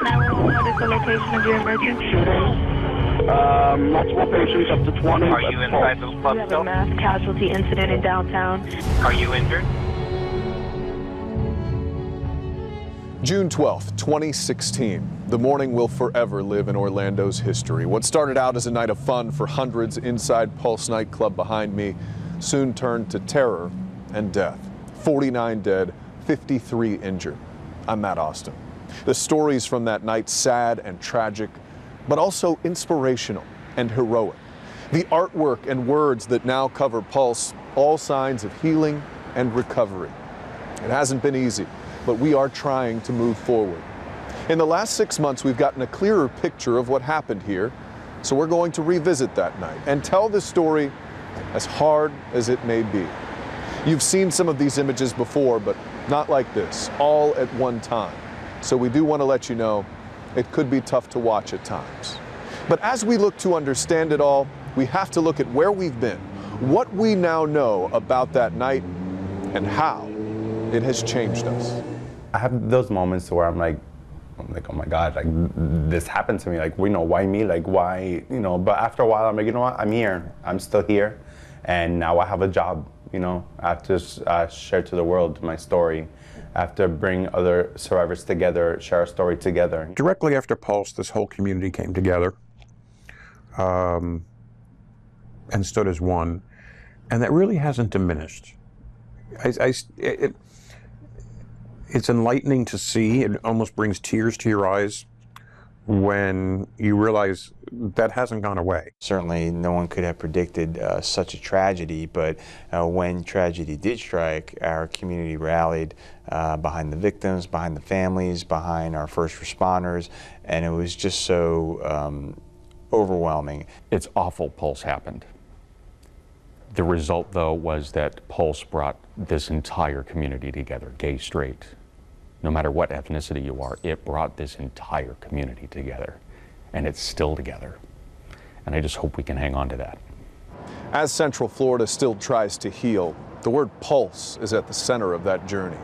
911, what is the location of your emergency? Multiple patients up to 20. Are you inside those clubs We have still? a mass casualty incident in downtown. Are you injured? June 12th, 2016. The morning will forever live in Orlando's history. What started out as a night of fun for hundreds inside Pulse nightclub behind me soon turned to terror and death. 49 dead, 53 injured. I'm Matt Austin. The stories from that night, sad and tragic, but also inspirational and heroic. The artwork and words that now cover Pulse, all signs of healing and recovery. It hasn't been easy, but we are trying to move forward. In the last 6 months, we've gotten a clearer picture of what happened here, so we're going to revisit that night and tell the story as hard as it may be. You've seen some of these images before, but not like this, all at one time. So we do want to let you know it could be tough to watch at times. But as we look to understand it all, we have to look at where we've been, what we now know about that night, and how it has changed us. I have those moments where I'm like, oh my God, like this happened to me. Like, why me? Like, why, but after a while, I'm like, you know what? I'm here. I'm still here. And now I have a job, I have to share to the world my story. I have to bring other survivors together, share our story together. Directly after Pulse, this whole community came together and stood as one. And that really hasn't diminished. It's enlightening to see. It almost brings tears to your eyes when you realize that hasn't gone away. Certainly no one could have predicted such a tragedy, but when tragedy did strike, our community rallied behind the victims, behind the families, behind our first responders, and it was just so overwhelming. It's awful Pulse happened. The result, though, was that Pulse brought this entire community together, gay, straight. No matter what ethnicity you are, it brought this entire community together, and it's still together. And I just hope we can hang on to that. As Central Florida still tries to heal, the word Pulse is at the center of that journey.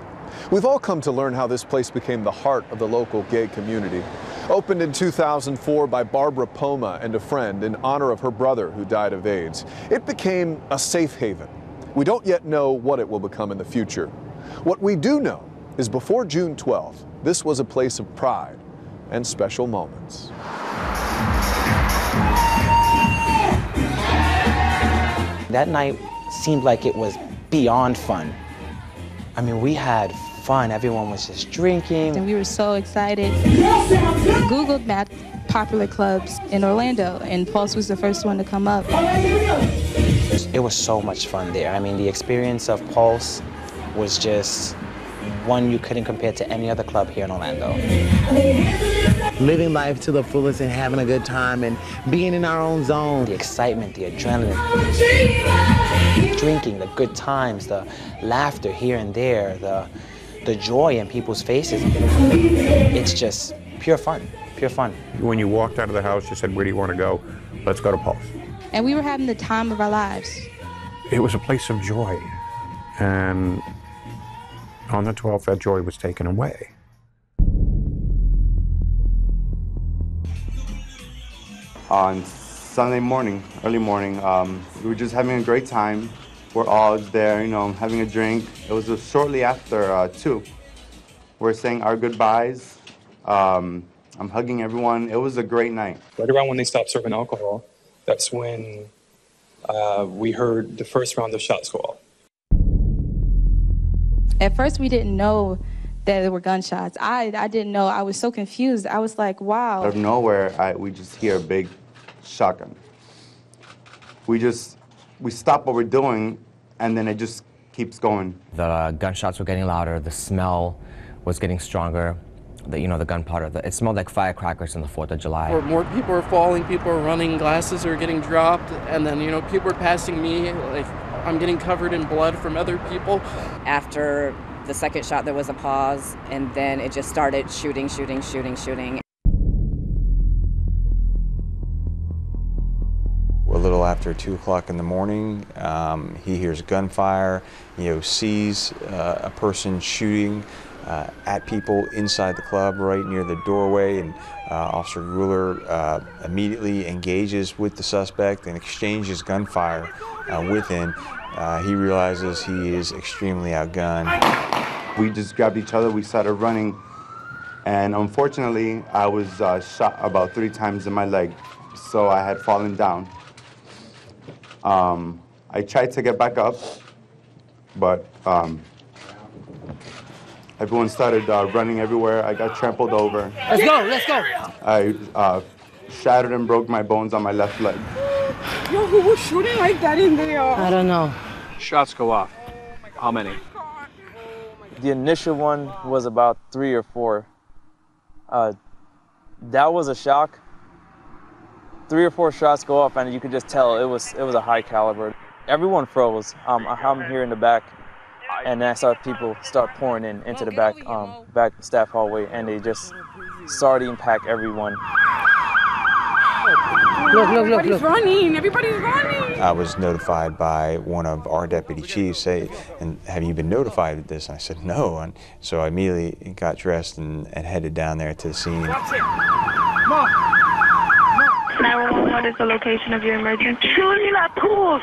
We've all come to learn how this place became the heart of the local gay community. Opened in 2004 by Barbara Poma and a friend in honor of her brother who died of AIDS, it became a safe haven. We don't yet know what it will become in the future. What we do know is before June 12th, this was a place of pride and special moments. That night seemed like it was beyond fun. I mean, we had fun. Everyone was just drinking. And we were so excited. Googled map popular clubs in Orlando, and Pulse was the first one to come up. It was so much fun there. I mean, the experience of Pulse was just one you couldn't compare to any other club here in Orlando. Living life to the fullest and having a good time and being in our own zone. The excitement, the adrenaline, drinking, the good times, the laughter here and there, the joy in people's faces. It's just pure fun, pure fun. When you walked out of the house, you said, where do you want to go? Let's go to Pulse. And we were having the time of our lives. It was a place of joy. And on the 12th, that joy was taken away. On Sunday morning, early morning, we were just having a great time. We're all there, having a drink. It was shortly after 2. We're saying our goodbyes. I'm hugging everyone. It was a great night. Right around when they stopped serving alcohol, that's when we heard the first round of shots go off. At first, we didn't know that there were gunshots. I didn't know. I was so confused. I was like, wow. Out of nowhere, we just hear a big shotgun. We stop what we're doing, and then it just keeps going. The gunshots were getting louder. The smell was getting stronger. The gunpowder. It smelled like firecrackers on the 4th of July. More people are falling. People are running. Glasses are getting dropped, and then people are passing me. Like, I'm getting covered in blood from other people. After the second shot, there was a pause, and then it just started shooting. A little after 2 o'clock in the morning, he hears gunfire, sees a person shooting, at people inside the club right near the doorway, and Officer GRULER immediately engages with the suspect and exchanges gunfire with him. He realizes he is extremely outgunned. We just grabbed each other, we started running, and unfortunately I was shot about 3 times in my leg, so I had fallen down. I tried to get back up, but everyone started running everywhere. I got trampled over. Let's go, let's go. I shattered and broke my bones on my left leg. Yo, who was shooting like that in there? I don't know. Shots go off. How many? The initial one was about 3 or 4. That was a shock. 3 or 4 shots go off, and you could just tell it was a high caliber. Everyone froze. I'm here in the back, and then I saw people start pouring into the back staff hallway, and they just started to impact everyone. Look. Everybody's running. Everybody's running. I was notified by one of our deputy chiefs, and have you been notified of this? And I said, no. And so I immediately got dressed and headed down there to the scene. 911, what is the location of your emergency? Shooting at pools.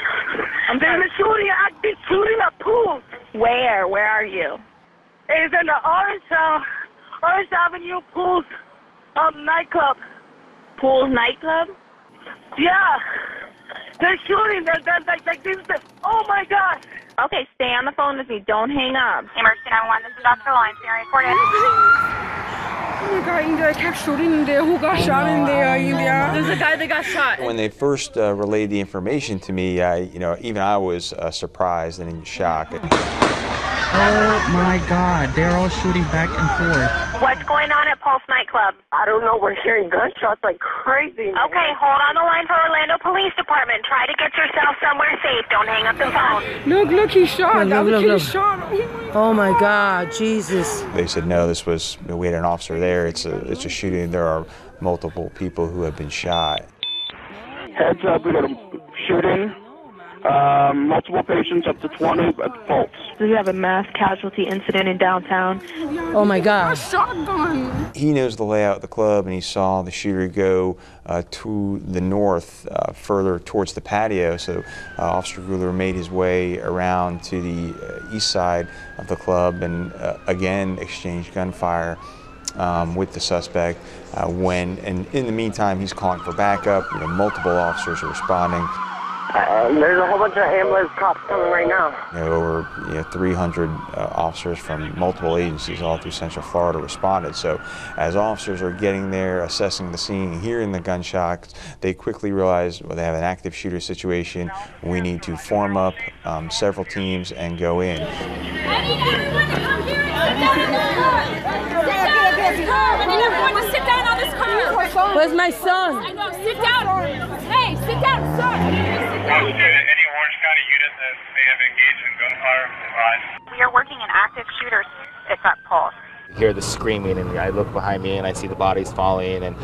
There's a shooting, active shooting at pools. Where? Where are you? It's in the Orange Avenue Pools nightclub. Pools nightclub? Yeah. They're shooting. They're like this. Oh my God. Okay, stay on the phone with me. Don't hang up. Emergency 911, this is Dr. Lawrence. Being recorded. Oh my God, India, I kept shooting in there. Who got shot in there, India? There's a guy that got shot. When they first relayed the information to me, even I was surprised and in shock. Oh my God, they're all shooting back and forth. What's going on at Pulse nightclub? I don't know. We're hearing gunshots like crazy. Man. Okay, hold on the line for Orlando Police Department. Try to get yourself somewhere safe. Don't hang up the phone. Look, he's shot. Look. Shot. Oh my God, Jesus. They said, no, we had an officer there. It's a shooting. There are multiple people who have been shot. Heads up, we got a shooting. Multiple patients, up to 20 at the Pulse. Do you have a mass casualty incident in downtown? Oh my God. Shotgun. He knows the layout of the club, and he saw the shooter go to the north, further towards the patio. So Officer GRULER made his way around to the east side of the club and again exchanged gunfire with the suspect. And in the meantime, he's calling for backup. Multiple officers are responding. There's a whole bunch of ambulance cops coming right now. Over 300 officers from multiple agencies all through Central Florida responded. So as officers are getting there, assessing the scene, hearing the gunshots, they quickly realize they have an active shooter situation. We need to form up several teams and go in. I need everyone to come here and sit down in this car. I need everyone to sit down on this car. Where's my son? I know, sit down. Hey, sit down, sir. Any Orange County unit that may have engaged in gunfire, advise. We are working in active shooters. It's at Pulse. You hear the screaming, and I look behind me and I see the bodies falling, and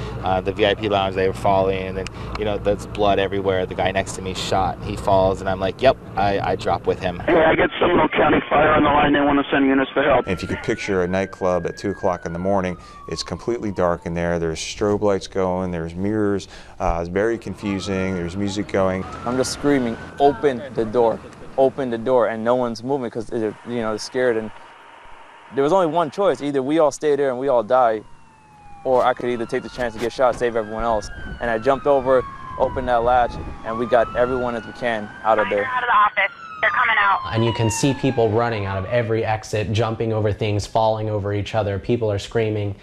the VIP lounge, they were falling, and there's blood everywhere. The guy next to me shot, he falls, and I'm like, yep, I drop with him. Hey, I get Seminole County Fire on the line. They want to send units to help. If you could picture a nightclub at 2 o'clock in the morning, it's completely dark in there. There's strobe lights going, there's mirrors, it's very confusing, there's music going. I'm just screaming, open the door, and no one's moving because they're scared. And there was only one choice: either we all stay there and we all die, or I could either take the chance to get shot, save everyone else. And I jumped over, opened that latch, and we got everyone as we can out of there. Out of the office. They're coming out. And you can see people running out of every exit, jumping over things, falling over each other. People are screaming.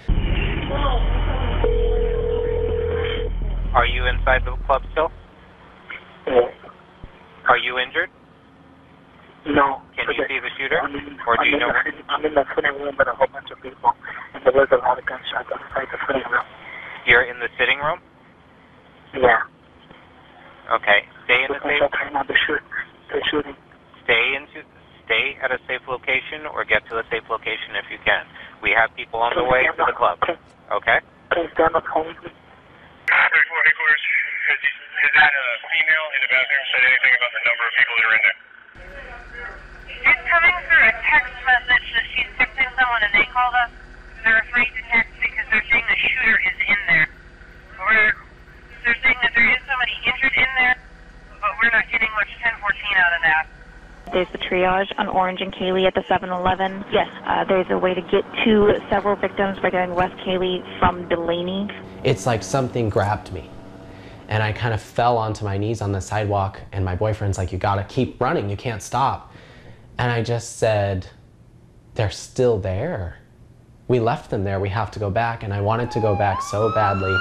Are you inside the club still? Yeah. Are you injured? No. Can you see the shooter? Or do you know? I'm in the sitting room with a whole bunch of people, and there was a lot of gunshots outside the sitting room. You're in the sitting room? Yeah. Okay. Stay in the safe. They're shooting. Stay at a safe location, or get to a safe location if you can. We have people on the way to the club. Okay? Can you stand up home? Headquarters, has that female in the bathroom said anything about the number of people that are in there? It's coming through a text message that she's texting someone and they called us. They're afraid to text because they're saying the shooter is in there. They're saying that there is somebody injured in there, but we're not getting much 1014 out of that. There's the triage on Orange and Cayley at the 7-Eleven. Yes. There's a way to get to several victims by going West Cayley from Delaney. It's like something grabbed me. And I kind of fell onto my knees on the sidewalk, and my boyfriend's like, you gotta keep running, you can't stop. And I just said, they're still there. We left them there, we have to go back, and I wanted to go back so badly. Do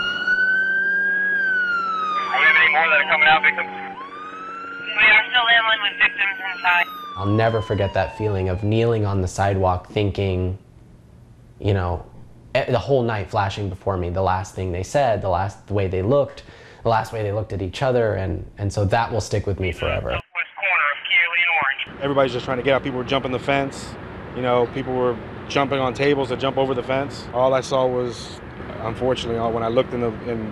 we have any more that are coming out, victims? We are still handling with victims inside. I'll never forget that feeling of kneeling on the sidewalk thinking, you know, the whole night flashing before me, the last thing they said, the way they looked, the last way they looked at each other, and so that will stick with me forever. Everybody's just trying to get out. People were jumping the fence. You know, people were jumping on tables to jump over the fence. All I saw was, unfortunately, when I looked in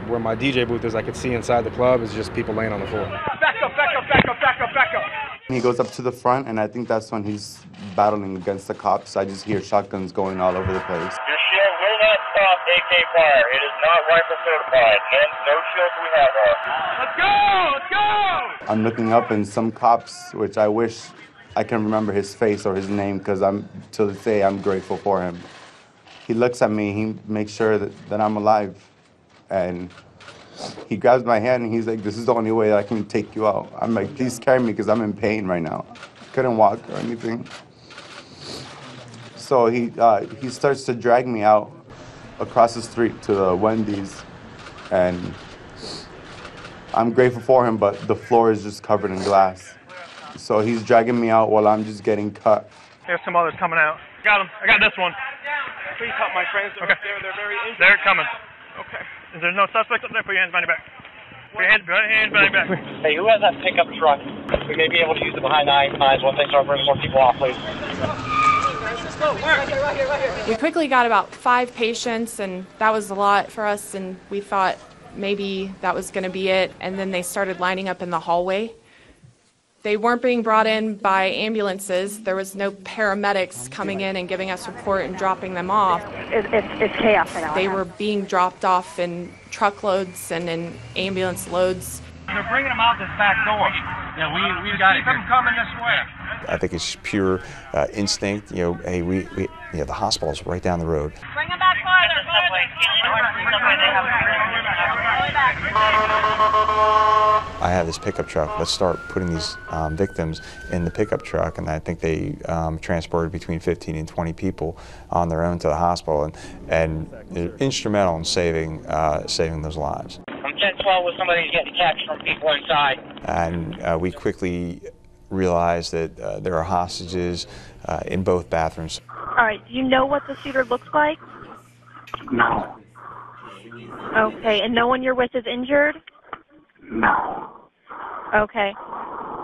where my DJ booth is, I could see inside the club is just people laying on the floor. Back up, back up, back up, back up, back up. He goes up to the front, and I think that's when he's battling against the cops. I just hear shotguns going all over the place. Your shield will not stop AK fire. It is not rifle certified. No shields we have are. Let's go! Let's go! I'm looking up, and some cops, which I wish I can remember his face or his name, because to this day, I'm grateful for him. He looks at me, he makes sure that I'm alive, and he grabs my hand and he's like, this is the only way I can take you out. I'm like, please carry me because I'm in pain right now. Couldn't walk or anything. So he starts to drag me out across the street to the Wendy's, and I'm grateful for him, but the floor is just covered in glass. So he's dragging me out while I'm just getting cut. There's some others coming out. Got them. I got this one. Please help my friends. They're up there. They're very injured. They're coming. Okay. Is there no suspects up there? Put your hands behind your back. Put your hands behind your back. Hey, who has that pickup truck? We may be able to use it behind the eyes once they start bringing more people off, please. We quickly got about 5 patients, and that was a lot for us, and we thought maybe that was going to be it, and then they started lining up in the hallway. They weren't being brought in by ambulances. There was no paramedics coming in and giving us report and dropping them off. It's chaos right now. They were being dropped off in truckloads and in ambulance loads. They're bringing them out this back door. Yeah, we got it. Keep them coming this way. I think it's pure instinct. You know, hey, the hospital's right down the road. Bring them back farther. I have this pickup truck. Let's start putting these victims in the pickup truck, and I think they transported between 15 and 20 people on their own to the hospital, and they're instrumental in saving those lives. I'm 10-12 with somebody getting catch from people inside. And we quickly realized that there are hostages in both bathrooms. All right. Do you know what the shooter looks like? No. Okay. And no one you're with is injured? No. Okay.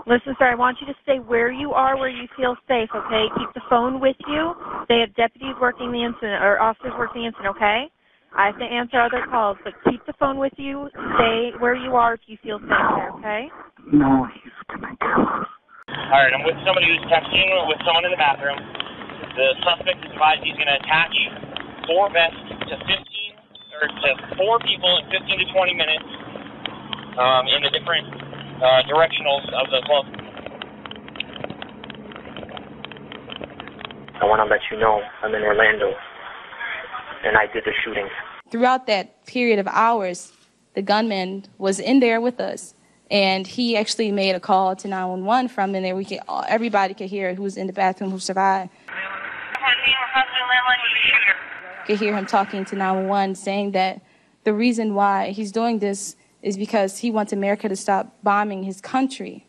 Listen, sir, I want you to stay where you are, where you feel safe, okay? Keep the phone with you. They have deputies working the incident, or officers working the incident, okay? I have to answer other calls, but keep the phone with you. Stay where you are if you feel safe there, okay? No, he's gonna kill us. All right, I'm with somebody who's texting with someone in the bathroom. The suspect is advised he's going to attach 4 vests to 4 people in 15 to 20 minutes in the different directionals of the club. I want to let you know I'm in Orlando, and I did the shooting. Throughout that period of hours, the gunman was in there with us, and he actually made a call to 911 from in there. Everybody could hear who was in the bathroom who survived. Could hear him talking to 911, saying that the reason why he's doing this is because he wants America to stop bombing his country.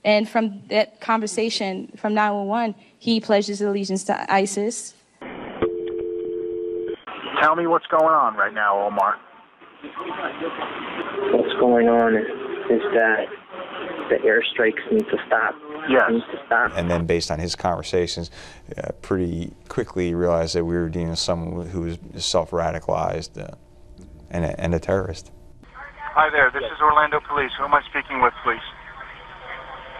And from that conversation from 911, he pledges allegiance to ISIS. Tell me what's going on right now, Omar. What's going on is that the airstrikes need to stop. Yes. Needs to stop. And then based on his conversations, pretty quickly realized that we were dealing with someone who was self-radicalized and a terrorist. Hi there, this is Orlando Police. Who am I speaking with, please?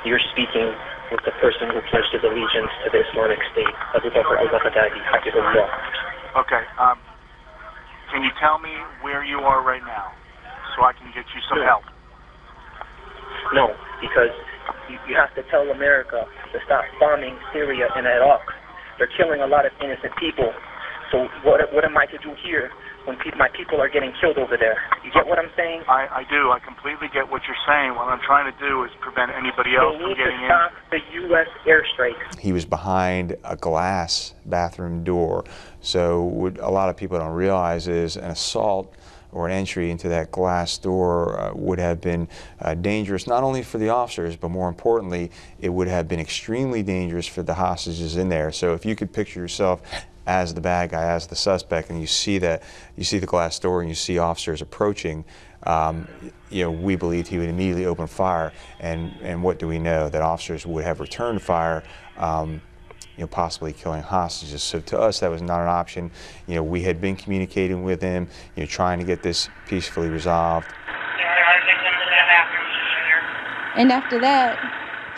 You're speaking with the person who pledged his allegiance to the Islamic State, Abu Bakr al-Baghdadi, Hafizullah. Okay. Can you tell me where you are right now so I can get you some help? No, because you have to tell America to stop bombing Syria and Iraq. They're killing a lot of innocent people. So what am I to do here when my people are getting killed over there? You get what I'm saying? I do. I completely get what you're saying. What I'm trying to do is prevent anybody else from getting in. They need to stop the U.S. airstrikes. He was behind a glass bathroom door. So what a lot of people don't realize is an assault or an entry into that glass door would have been dangerous not only for the officers, but more importantly, it would have been extremely dangerous for the hostages in there. So if you could picture yourself as the bad guy, as the suspect, and you see the glass door and you see officers approaching, you know, we believed he would immediately open fire. And what do we know? That officers would have returned fire, you know, possibly killing hostages. So to us, that was not an option. You know, we had been communicating with him, you know, trying to get this peacefully resolved. And after that,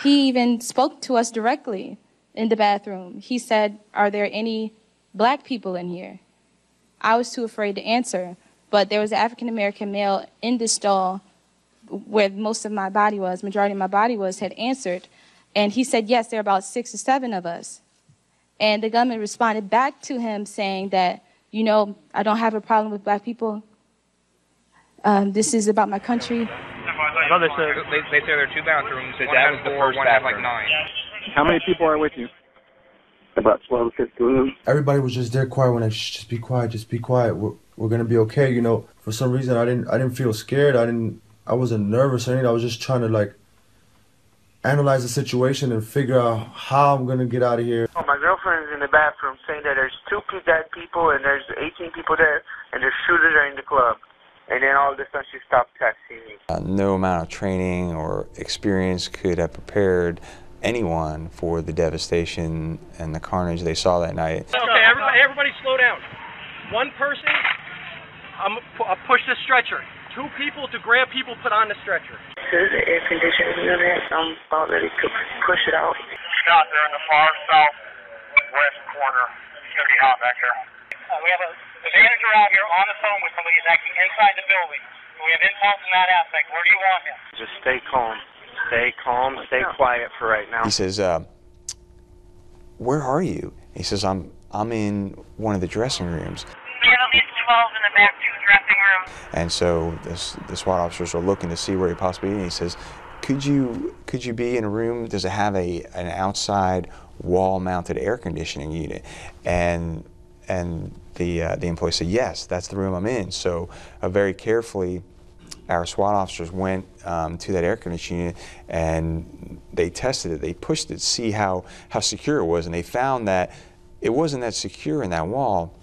he even spoke to us directly in the bathroom. He said, "Are there any black people in here?" I was too afraid to answer, but there was an African-American male in the stall where most of my body was, majority of my body was, had answered. And he said, yes, there are about 6 or 7 of us. And the gunman responded back to him saying that, you know, I don't have a problem with black people. This is about my country. No, they say there are 2 bathrooms. One has 4, one has like 9. How many people are with you? About 12 to 15. Everybody was just there quiet when just be quiet, just be quiet. We're gonna be okay, you know. For some reason I didn't feel scared. I wasn't nervous or anything. I was just trying to like analyze the situation and figure out how I'm gonna get out of here. Oh, my girlfriend's in the bathroom saying that there's 2 dead people and there's 18 people there and there's shooters are in the club. And then all of a sudden she stopped texting me. No amount of training or experience could have prepared anyone for the devastation and the carnage they saw that night. Okay, everybody slow down. One person, I'll push the stretcher. 2 people to grab people, put on the stretcher. This is the air conditioning unit. I'm about ready to push it out. Scott, they're in the far southwest corner. It's going to be hot back here. We have a manager out here on the phone with somebody who's actually inside the building. So we have intel from that aspect. Where do you want him? Just stay calm. Stay calm, stay quiet for right now. He says, where are you? He says, I'm in one of the dressing rooms. We have at least 12 in the back, 2 dressing rooms. And so the SWAT officers are looking to see where he possibly is. And he says, could you be in a room? Does it have an outside wall-mounted air conditioning unit? And the employee said, yes, that's the room I'm in. So very carefully, our SWAT officers went to that air conditioning unit and they tested it. They pushed it to see how secure it was, and they found that it wasn't that secure in that wall.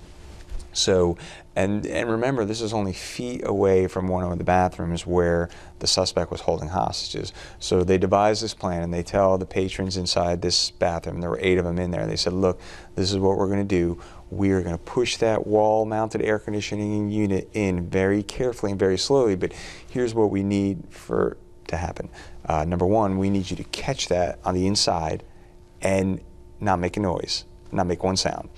So, and remember, this is only feet away from one of the bathrooms where the suspect was holding hostages. So they devised this plan, and they tell the patrons inside this bathroom, there were 8 of them in there, they said, look, this is what we're going to do. We are going to push that wall-mounted air conditioning unit in very carefully and very slowly, but here's what we need to happen. Number 1, we need you to catch that on the inside and not make a noise, not make one sound.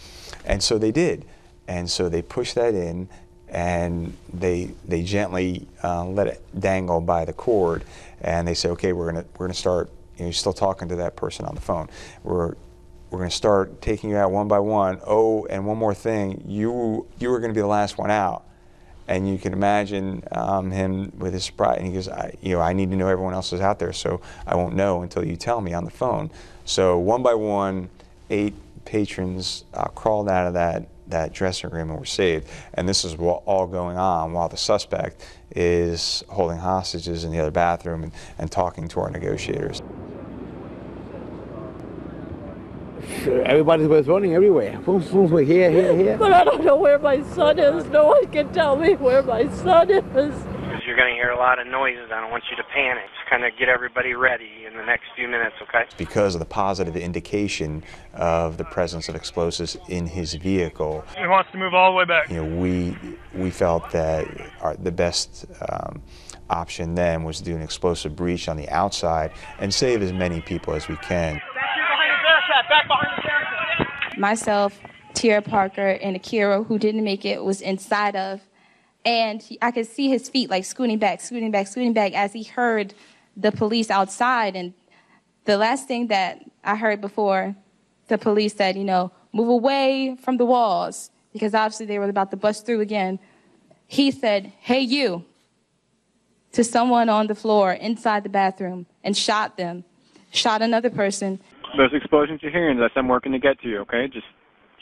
And so they did. And so they pushed that in, and they gently let it dangle by the cord, and they say, okay, we're gonna start. You know, you're still talking to that person on the phone. We're gonna start taking you out one by one. Oh, and one more thing, you were gonna be the last one out. And you can imagine him with his surprise, and he goes, I need to know everyone else is out there, so I won't know until you tell me on the phone. So one by one, 8 patrons crawled out of that dressing room and were saved. And this is all going on while the suspect is holding hostages in the other bathroom and talking to our negotiators. Everybody was running everywhere. Here. But I don't know where my son is. No one can tell me where my son is. Because you're going to hear a lot of noises. I don't want you to panic. Just kind of get everybody ready in the next few minutes, okay? Because of the positive indication of the presence of explosives in his vehicle. He wants to move all the way back. You know, we felt that the best option then was to do an explosive breach on the outside and save as many people as we can. Myself, Tierra Parker, and Akira, who didn't make it, was inside of, and I could see his feet like scooting back as he heard the police outside. And the last thing that I heard before the police said, you know, move away from the walls, because obviously they were about to bust through again, he said, "Hey, you," to someone on the floor inside the bathroom, and shot them, shot another person. Those explosions you're hearing, that's them working to get to you, okay? Just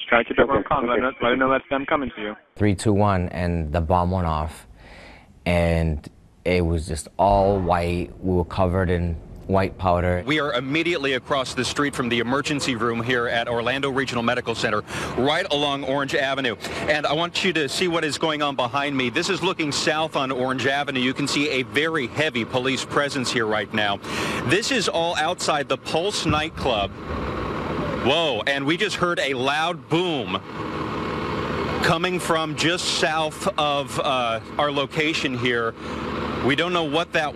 try to keep everyone calm. Let them know that's them coming to you. 3, 2, 1, and the bomb went off, and it was just all white. We were covered in white powder. We are immediately across the street from the emergency room here at Orlando Regional Medical Center, right along Orange Avenue. And I want you to see what is going on behind me. This is looking south on Orange Avenue. You can see a very heavy police presence here right now. This is all outside the Pulse nightclub. Whoa, and we just heard a loud boom coming from just south of our location here. We don't know what that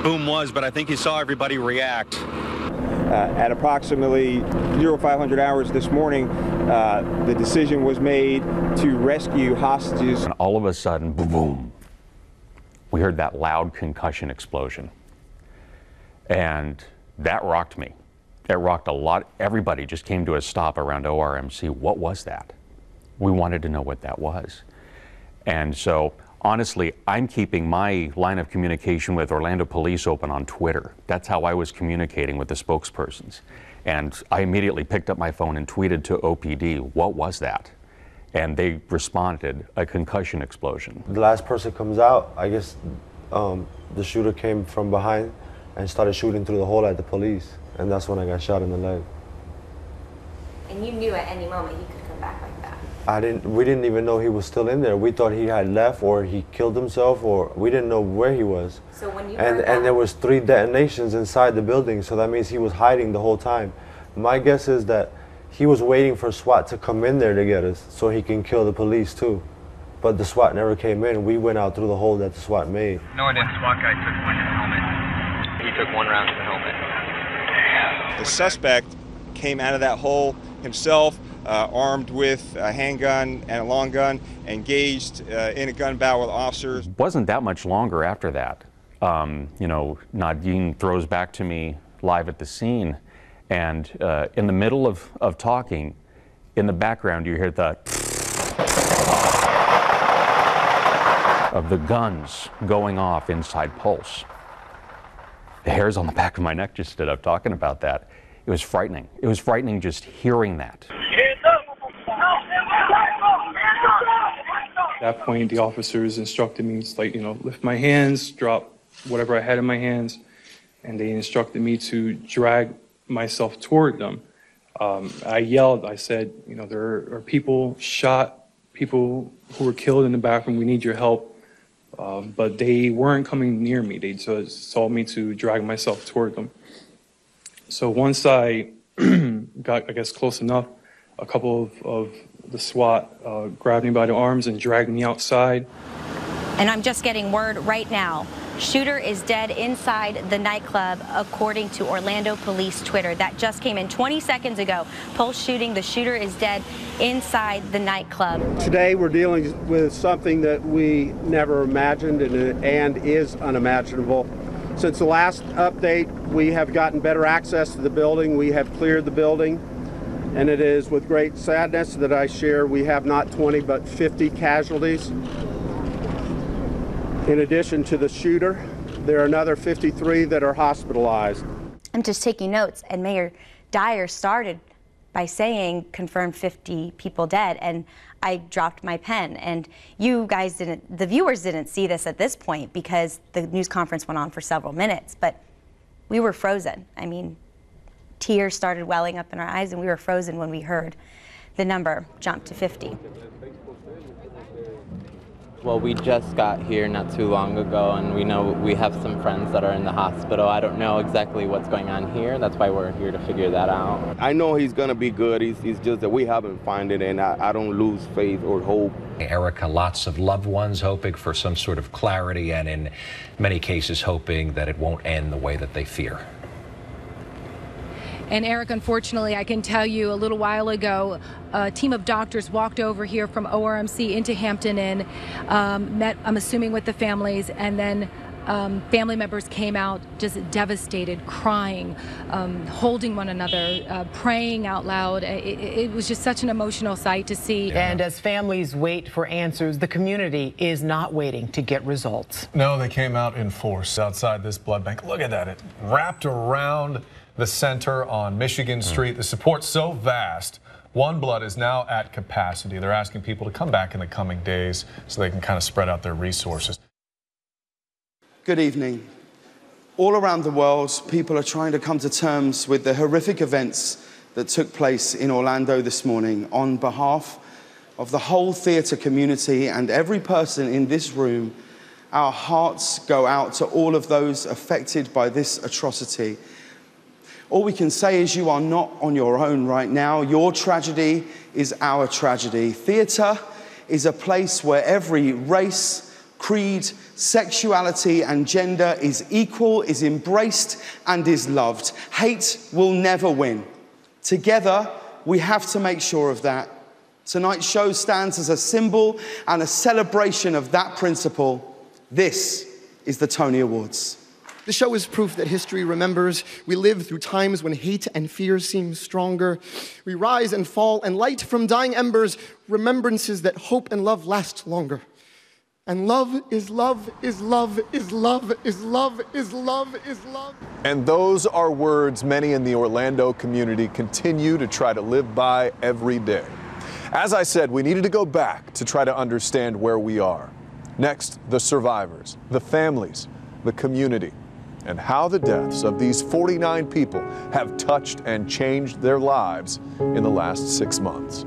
boom was, but I think you saw everybody react. At approximately 0500 hours this morning, the decision was made to rescue hostages. And all of a sudden, boom, boom, we heard that loud concussion explosion. And that rocked me. It rocked a lot. Everybody just came to a stop around ORMC. What was that? We wanted to know what that was. And so, honestly, I'm keeping my line of communication with Orlando Police open on Twitter. That's how I was communicating with the spokespersons. And I immediately picked up my phone and tweeted to OPD, what was that? And they responded, a concussion explosion. The last person comes out, I guess the shooter came from behind and started shooting through the hole at the police. And that's when I got shot in the leg. And you knew at any moment he could come back like that? We didn't even know he was still in there. We thought he had left or he killed himself, or we didn't know where he was. So when you and there was 3 detonations inside the building, so that means he was hiding the whole time. My guess is that he was waiting for SWAT to come in there to get us so he can kill the police too. But the SWAT never came in. We went out through the hole that the SWAT made. No, I didn't. SWAT guy took one to the helmet. He took 1 round to the helmet. The suspect came out of that hole himself, armed with a handgun and a long gun, engaged in a gun battle with officers. Wasn't that much longer after that. You know, Nadine throws back to me live at the scene, and in the middle of talking, in the background you hear the of the guns going off inside Pulse. The hairs on the back of my neck just stood up talking about that. It was frightening. It was frightening just hearing that. At that point, the officers instructed me to, like, you know, lift my hands, drop whatever I had in my hands, and they instructed me to drag myself toward them. I yelled, I said, you know, there are people shot, people who were killed in the bathroom, we need your help. But they weren't coming near me. They just told me to drag myself toward them. So once I got, I guess, close enough, a couple of the SWAT grabbed me by the arms and dragged me outside. And I'm just getting word right now. Shooter is dead inside the nightclub, according to Orlando Police Twitter. That just came in 20 seconds ago. Pulse shooting, the shooter is dead inside the nightclub. Today we're dealing with something that we never imagined and is unimaginable. Since the last update, we have gotten better access to the building. We have cleared the building, and it is with great sadness that I share we have not 20 but 50 casualties. In addition to the shooter, there are another 53 that are hospitalized. I'm just taking notes, and Mayor Dyer started by saying confirmed 50 people dead, and I dropped my pen. And you guys didn't, the viewers didn't see this at this point because the news conference went on for several minutes, but we were frozen. I mean, tears started welling up in our eyes, and we were frozen when we heard the number jump to 50. Well, we just got here not too long ago, and we know we have some friends that are in the hospital. I don't know exactly what's going on here. That's why we're here to figure that out. I know he's going to be good. He's just that we haven't found it, and I don't lose faith or hope. Erica, lots of loved ones hoping for some sort of clarity, and in many cases hoping that it won't end the way that they fear. And Eric, unfortunately, I can tell you a little while ago, a team of doctors walked over here from ORMC into Hampton Inn, met, I'm assuming, with the families, and then family members came out just devastated, crying, holding one another, praying out loud. It was just such an emotional sight to see. And as families wait for answers, the community is not waiting to get results. No, they came out in force outside this blood bank. Look at that. It wrapped around the center on Michigan Street. The support's so vast. One Blood is now at capacity. They're asking people to come back in the coming days so they can kind of spread out their resources. Good evening. All around the world, people are trying to come to terms with the horrific events that took place in Orlando this morning. On behalf of the whole theatre community and every person in this room, our hearts go out to all of those affected by this atrocity. All we can say is you are not on your own right now. Your tragedy is our tragedy. Theatre is a place where every race, creed, sexuality and gender is equal, is embraced and is loved. Hate will never win. Together, we have to make sure of that. Tonight's show stands as a symbol and a celebration of that principle. This is the Tony Awards. The show is proof that history remembers. We live through times when hate and fear seem stronger. We rise and fall and light from dying embers, remembrances that hope and love last longer. And love is love is love is love is love is love is love. And those are words many in the Orlando community continue to try to live by every day. As I said, we needed to go back to try to understand where we are. Next, the survivors, the families, the community, and how the deaths of these 49 people have touched and changed their lives in the last 6 months.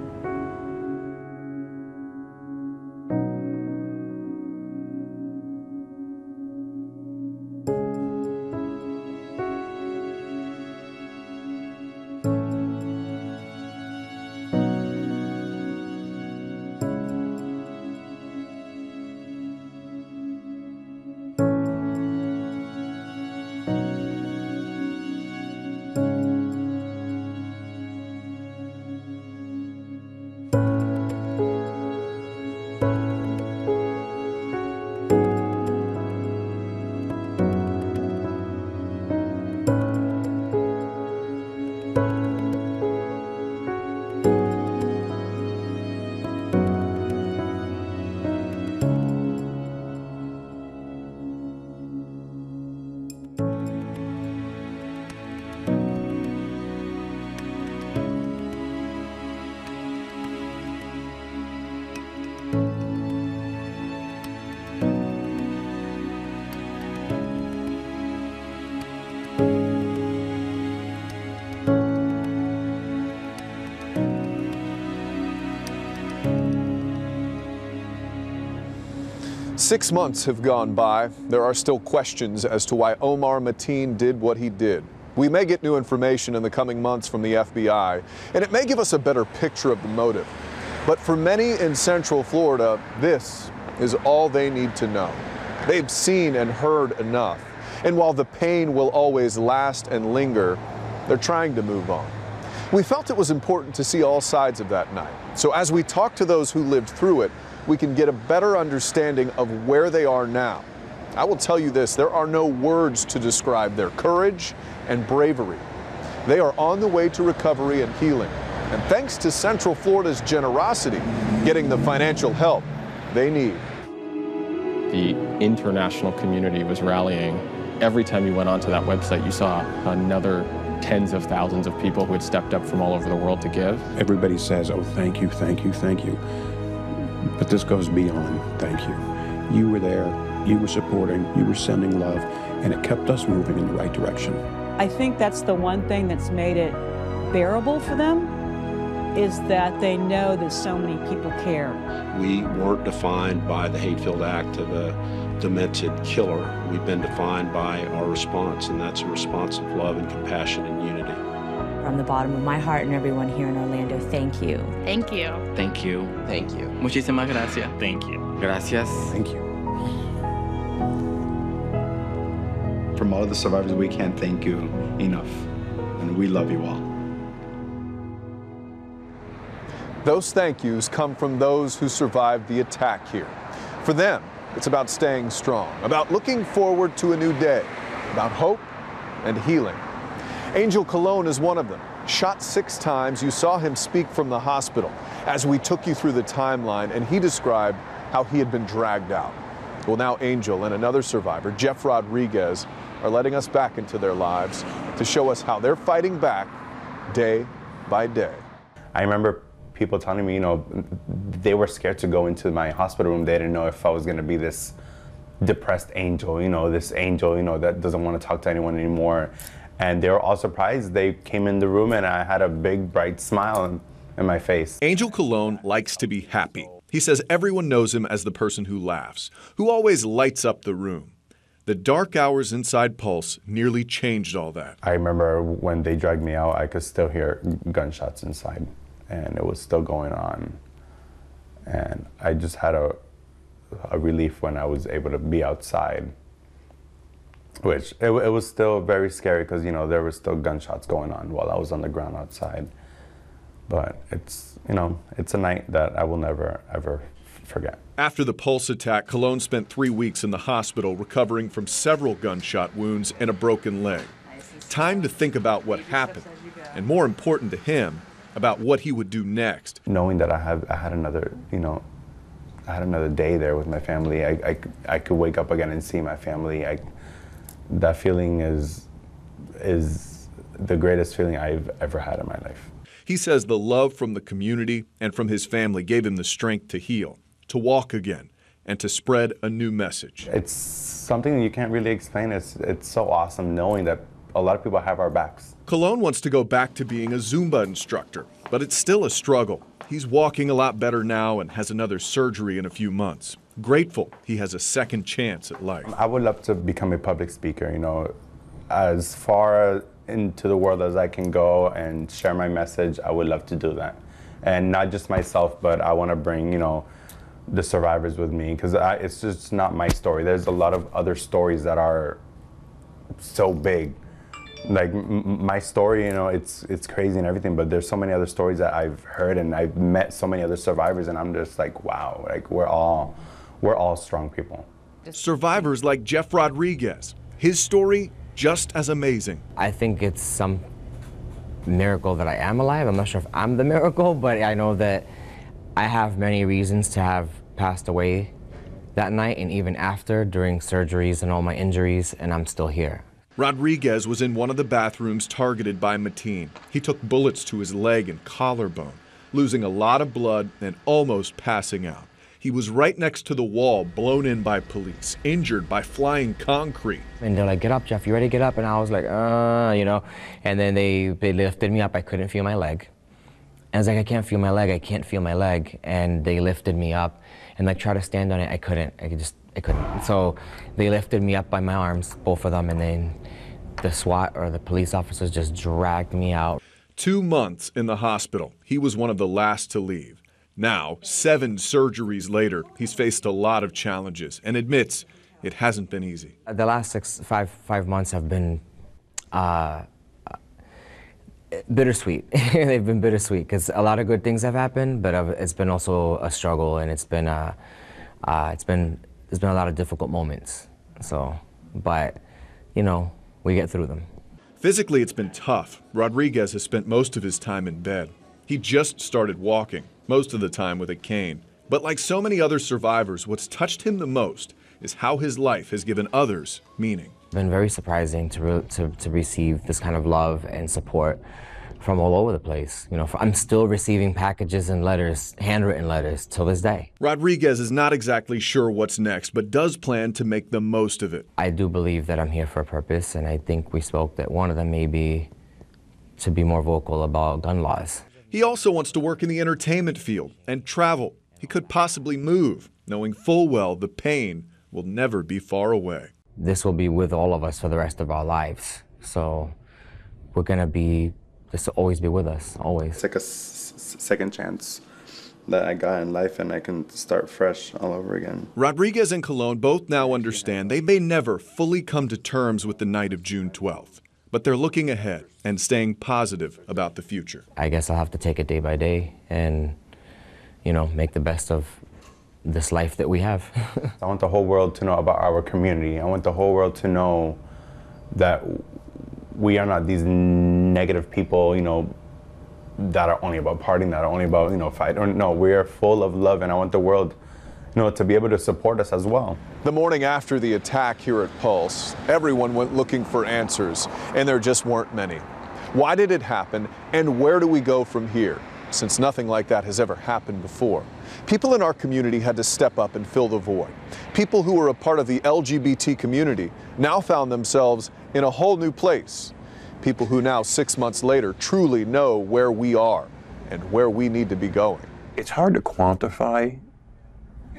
Six months have gone by. There are still questions as to why Omar Mateen did what he did. We may get new information in the coming months from the FBI, and it may give us a better picture of the motive. But for many in Central Florida, this is all they need to know. They've seen and heard enough. And while the pain will always last and linger, they're trying to move on. We felt it was important to see all sides of that night. So as we talk to those who lived through it, we can get a better understanding of where they are now. I will tell you this, there are no words to describe their courage and bravery. They are on the way to recovery and healing. And thanks to Central Florida's generosity, getting the financial help they need. The international community was rallying. Every time you went onto that website, you saw another tens of thousands of people who had stepped up from all over the world to give. Everybody says, oh, thank you, thank you, thank you. But this goes beyond thank you. You were there, you were supporting, you were sending love, and it kept us moving in the right direction. I think that's the one thing that's made it bearable for them, is that they know that so many people care. We weren't defined by the hate-filled act of a demented killer. We've been defined by our response, and that's a response of love and compassion and unity. From the bottom of my heart and everyone here in Orlando, thank you. Thank you. Thank you. Thank you. Muchísimas gracias. Thank you. Gracias. Thank you. From all of the survivors, we can't thank you enough, and we love you all. Those thank yous come from those who survived the attack here. For them, it's about staying strong, about looking forward to a new day, about hope and healing. Angel Colon is one of them. Shot 6 times, you saw him speak from the hospital as we took you through the timeline, and he described how he had been dragged out. Well, now Angel and another survivor, Jeff Rodriguez, are letting us back into their lives to show us how they're fighting back day by day. I remember people telling me, you know, they were scared to go into my hospital room. They didn't know if I was going to be this depressed angel, you know, this angel, you know, that doesn't want to talk to anyone anymore. And they were all surprised. They came in the room and I had a big, bright smile in my face. Angel Colon likes to be happy. He says everyone knows him as the person who laughs, who always lights up the room. The dark hours inside Pulse nearly changed all that. I remember when they dragged me out, I could still hear gunshots inside, and it was still going on. And I just had a relief when I was able to be outside, which it was still very scary because, you know, there were still gunshots going on while I was on the ground outside. But it's, you know, it's a night that I will never, ever forget. After the Pulse attack, Colon spent 3 weeks in the hospital recovering from several gunshot wounds and a broken leg. Time to think about what happened, and more important to him, about what he would do next. Knowing that I had another, you know, I had another day there with my family. I could wake up again and see my family. That feeling is the greatest feeling I've ever had in my life. He says the love from the community and from his family gave him the strength to heal, to walk again, and to spread a new message. It's something you can't really explain. It's so awesome knowing that a lot of people have our backs. Colon wants to go back to being a Zumba instructor, but it's still a struggle. He's walking a lot better now and has another surgery in a few months. Grateful he has a second chance at life. I would love to become a public speaker, you know, as far into the world as I can go and share my message. I would love to do that. And not just myself, but I want to bring, you know, the survivors with me, because it's just not my story. There's a lot of other stories that are so big. Like my story, you know, it's crazy and everything, but there's so many other stories that I've heard, and I've met so many other survivors, and I'm just like, wow, like we're all strong people. Survivors like Jeff Rodriguez, his story just as amazing. I think it's some miracle that I am alive. I'm not sure if I'm the miracle, but I know that I have many reasons to have passed away that night and even after, during surgeries and all my injuries, and I'm still here. Rodriguez was in one of the bathrooms targeted by Mateen. He took bullets to his leg and collarbone, losing a lot of blood and almost passing out. He was right next to the wall, blown in by police, injured by flying concrete. And they're like, get up, Jeff, you ready to get up? And I was like, you know, and then they lifted me up. I couldn't feel my leg. And I was like, I can't feel my leg, I can't feel my leg. And they lifted me up and like tried to stand on it. I couldn't, I couldn't. So they lifted me up by my arms, both of them, and then the SWAT or the police officers just dragged me out. 2 months in the hospital. He was one of the last to leave. Now, 7 surgeries later, he's faced a lot of challenges and admits it hasn't been easy. The last five months have been bittersweet. They've been bittersweet because a lot of good things have happened, but it's been also a struggle, and there's been a lot of difficult moments. So, but you know, we get through them. Physically, it's been tough. Rodriguez has spent most of his time in bed. He just started walking, most of the time with a cane. But like so many other survivors, what's touched him the most is how his life has given others meaning. It's been very surprising to receive this kind of love and support from all over the place. You know, I'm still receiving packages and letters, handwritten letters, till this day. Rodriguez is not exactly sure what's next, but does plan to make the most of it. I do believe that I'm here for a purpose, and I think we spoke that one of them may be to be more vocal about gun laws. He also wants to work in the entertainment field and travel. He could possibly move, knowing full well the pain will never be far away. This will be with all of us for the rest of our lives. So we're gonna be, this will always be with us, always. It's like a second chance that I got in life, and I can start fresh all over again. Rodriguez and Colon both now understand they may never fully come to terms with the night of June 12th, but they're looking ahead and staying positive about the future. I guess I'll have to take it day by day and, you know, make the best of this life that we have. I want the whole world to know about our community. I want the whole world to know that we are not these negative people, you know, that are only about partying, that are only about, you know, fighting. No, we are full of love, and I want the world, you know, to be able to support us as well. The morning after the attack here at Pulse, everyone went looking for answers, and there just weren't many. Why did it happen, and where do we go from here? Since nothing like that has ever happened before. People in our community had to step up and fill the void. People who were a part of the LGBT community now found themselves in a whole new place. People who now, 6 months later, truly know where we are and where we need to be going. It's hard to quantify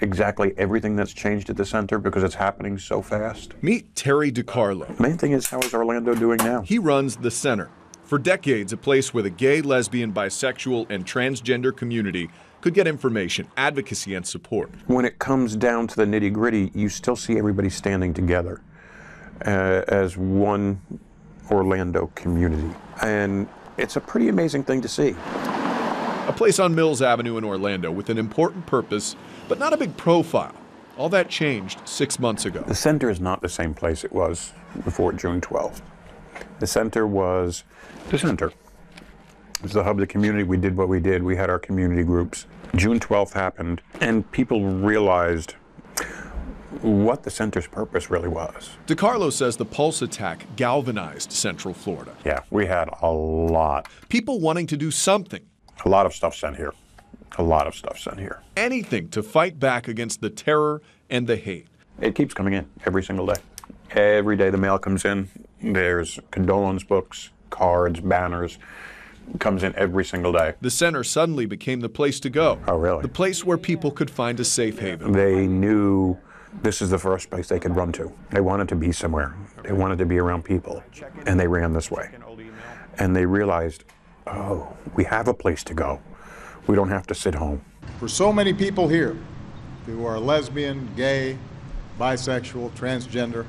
exactly everything that's changed at the center because it's happening so fast. Meet Terry DiCarlo. Main thing is, how is Orlando doing now? He runs the center. For decades, a place where the gay, lesbian, bisexual, and transgender community could get information, advocacy, and support. When it comes down to the nitty-gritty, you still see everybody standing together as one Orlando community. And it's a pretty amazing thing to see. A place on Mills Avenue in Orlando with an important purpose, but not a big profile. All that changed 6 months ago. The center is not the same place it was before June 12th. The center was the center. It was the hub of the community. We did what we did. We had our community groups. June 12th happened, and people realized what the center's purpose really was. DiCarlo says the Pulse attack galvanized Central Florida. Yeah, we had a lot. People wanting to do something. A lot of stuff sent here. A lot of stuff sent here. Anything to fight back against the terror and the hate. It keeps coming in every single day. Every day the mail comes in. There's condolence books, cards, banners. Comes in every single day. The center suddenly became the place to go. Oh, really? The place where people could find a safe haven. They knew this is the first place they could run to. They wanted to be somewhere. They wanted to be around people. And they ran this way. And they realized, oh, we have a place to go. We don't have to sit home. For so many people here who are lesbian, gay, bisexual, transgender,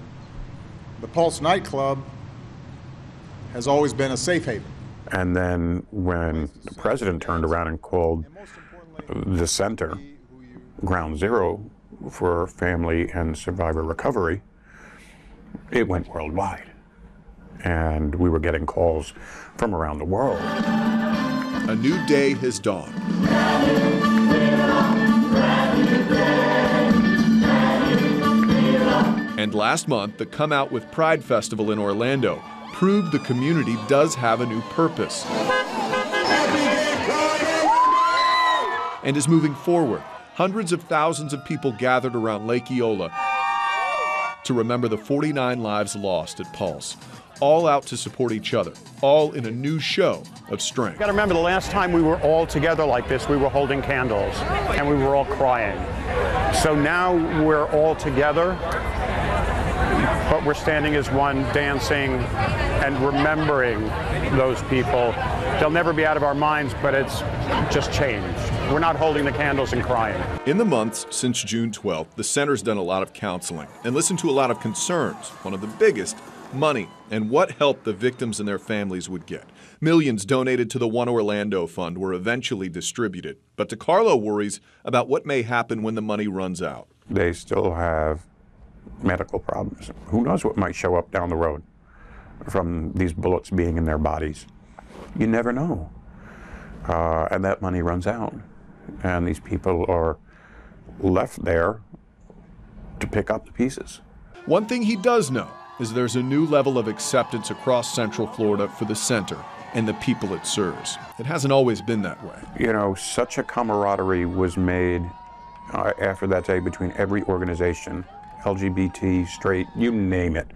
the Pulse nightclub has always been a safe haven. And then when the president turned around and called the center ground zero for family and survivor recovery, it went worldwide. And we were getting calls from around the world. A new day has dawned. And last month, the Come Out with Pride Festival in Orlando proved the community does have a new purpose and is moving forward. Hundreds of thousands of people gathered around Lake Eola to remember the 49 lives lost at Pulse, all out to support each other, all in a new show of strength. You gotta remember, the last time we were all together like this, we were holding candles and we were all crying. So now we're all together, but we're standing as one, dancing and remembering those people. They'll never be out of our minds, but it's just changed. We're not holding the candles and crying. In the months since June 12th, the center's done a lot of counseling and listened to a lot of concerns. One of the biggest, money, and what help the victims and their families would get. Millions donated to the One Orlando Fund were eventually distributed. But DiCarlo worries about what may happen when the money runs out. They still have medical problems. Who knows what might show up down the road from these bullets being in their bodies. You never know. And that money runs out. And these people are left there to pick up the pieces. One thing he does know is there's a new level of acceptance across Central Florida for the center and the people it serves. It hasn't always been that way. You know, such a camaraderie was made after that day between every organization, LGBT, straight, you name it.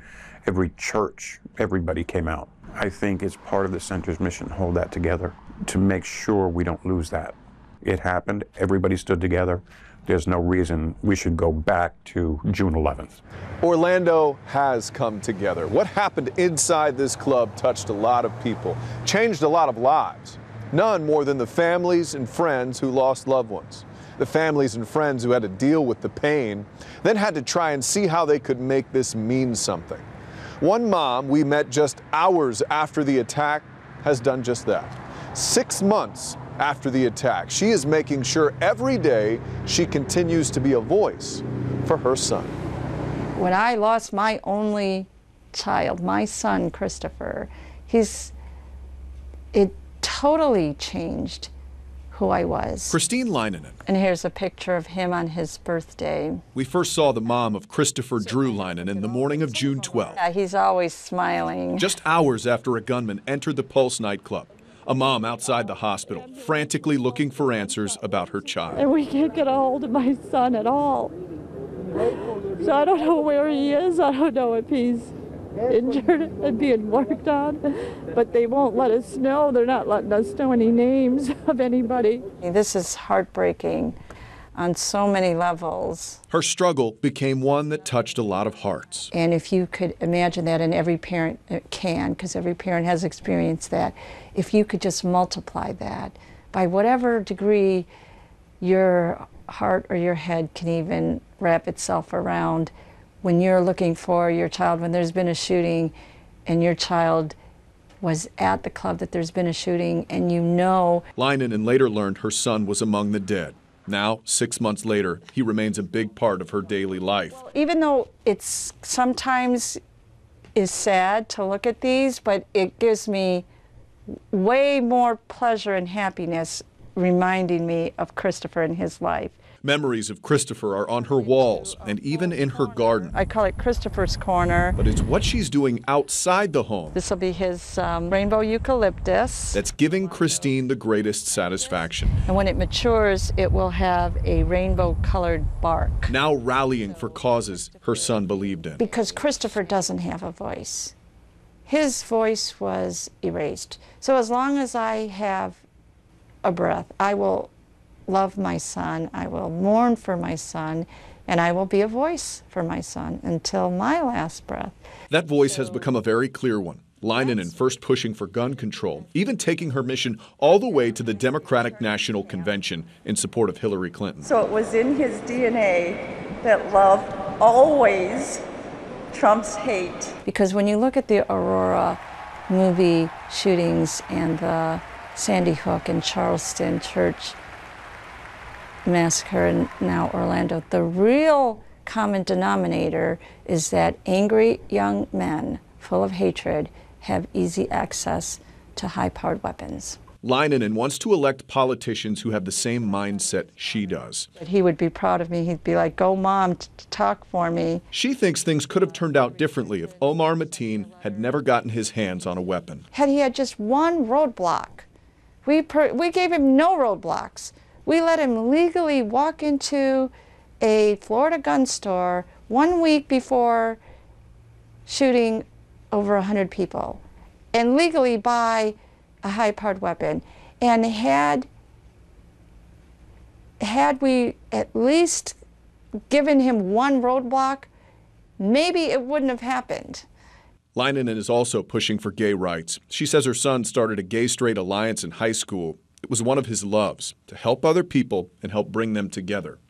Every church, everybody came out. I think it's part of the center's mission to hold that together, to make sure we don't lose that. It happened, everybody stood together. There's no reason we should go back to June 11th. Orlando has come together. What happened inside this club touched a lot of people, changed a lot of lives. None more than the families and friends who lost loved ones. The families and friends who had to deal with the pain, then had to try and see how they could make this mean something. One mom we met just hours after the attack has done just that. 6 months after the attack, she is making sure every day she continues to be a voice for her son. When I lost my only child, my son, Christopher, it totally changed who I was. Christine Leinonen. And here's a picture of him on his birthday. We first saw the mom of Christopher Drew Leinonen the morning of June 12th. Yeah, he's always smiling. Just hours after a gunman entered the Pulse nightclub. A mom outside the hospital, frantically looking for answers about her child. And we can't get a hold of my son at all. So I don't know where he is. I don't know if he's injured and being worked on, but they won't let us know. They're not letting us know any names of anybody. This is heartbreaking on so many levels. Her struggle became one that touched a lot of hearts. And if you could imagine that, and every parent can, because every parent has experienced that, if you could just multiply that by whatever degree your heart or your head can even wrap itself around, when you're looking for your child, when there's been a shooting and your child was at the club that there's been a shooting, and you know. Leinonen later learned her son was among the dead. Now, 6 months later, he remains a big part of her daily life. Even though it's sometimes is sad to look at these, but it gives me way more pleasure and happiness reminding me of Christopher and his life. Memories of Christopher are on her walls and even in her garden. I call it Christopher's Corner. But it's what she's doing outside the home. This will be his rainbow eucalyptus. That's giving Christine the greatest satisfaction. And when it matures, it will have a rainbow-colored bark. Now rallying for causes her son believed in. Because Christopher doesn't have a voice. His voice was erased. So as long as I have a breath, I will love my son, I will mourn for my son, and I will be a voice for my son until my last breath. That voice has become a very clear one. Leinonen first pushing for gun control, even taking her mission all the way to the Democratic National Convention in support of Hillary Clinton. So it was in his DNA that love always trumps hate. Because when you look at the Aurora movie shootings and the Sandy Hook and Charleston Church massacre and now Orlando, the real common denominator is that angry young men full of hatred have easy access to high-powered weapons. Leinonen wants to elect politicians who have the same mindset she does. He would be proud of me. He'd be like, go mom, talk for me. She thinks things could have turned out differently if Omar Mateen had never gotten his hands on a weapon. Had he had just one roadblock, we gave him no roadblocks. We let him legally walk into a Florida gun store 1 week before shooting over 100 people and legally buy a high-powered weapon. And had we at least given him one roadblock, maybe it wouldn't have happened. Leinonen is also pushing for gay rights. She says her son started a gay-straight alliance in high school. It was one of his loves, to help other people and help bring them together.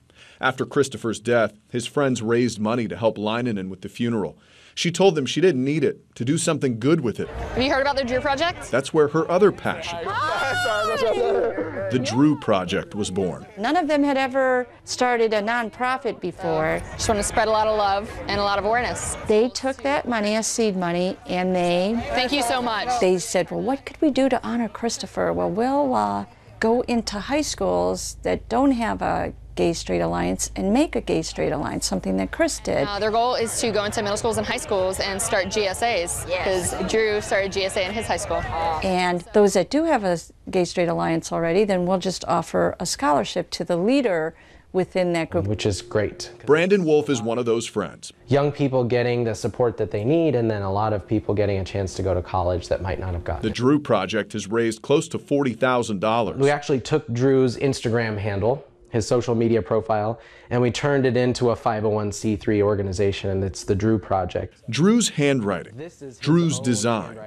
After Christopher's death, his friends raised money to help Leinonen with the funeral. She told them she didn't need it, to do something good with it. Have you heard about the Drew Project? That's where her other passion, the Drew Project, was born. None of them had ever started a nonprofit before. Just want to spread a lot of love and a lot of awareness. They took that money as seed money and they... Thank you so much. They said, well, what could we do to honor Christopher? Well, we'll go into high schools that don't have a gay-straight alliance and make a gay-straight alliance, something that Chris did. Their goal is to go into middle schools and high schools and start GSAs, because Drew started GSA in his high school. And those that do have a gay-straight alliance already, then we'll just offer a scholarship to the leader within that group. Which is great. Brandon Wolf is one of those friends. Young people getting the support that they need, and then a lot of people getting a chance to go to college that might not have gotten The it. Drew Project has raised close to $40,000. We actually took Drew's Instagram handle, his social media profile, and we turned it into a 501c3 organization, and it's the Drew Project. Drew's handwriting, Drew's design,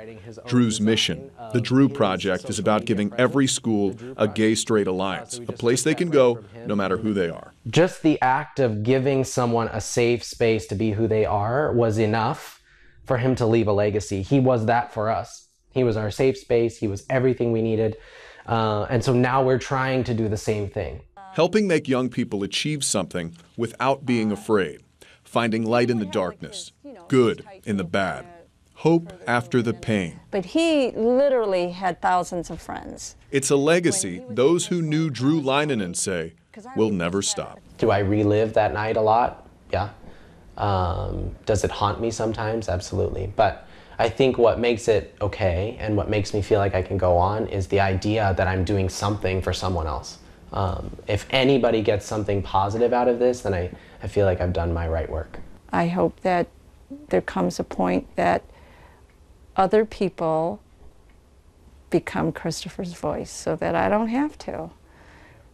Drew's mission. The Drew Project is about giving every school a gay-straight alliance, a place they can go no matter who they are. Just the act of giving someone a safe space to be who they are was enough for him to leave a legacy. He was that for us. He was our safe space. He was everything we needed. And so now we're trying to do the same thing. Helping make young people achieve something without being afraid. Finding light in the darkness, good in the bad, hope after the pain. But he literally had thousands of friends. It's a legacy those who knew Drew Leinanen say will never stop. Do I relive that night a lot? Yeah. Does it haunt me sometimes? Absolutely. But I think what makes it okay and what makes me feel like I can go on is the idea that I'm doing something for someone else. If anybody gets something positive out of this, then I feel like I've done my right work. I hope that there comes a point that other people become Christopher's voice so that I don't have to.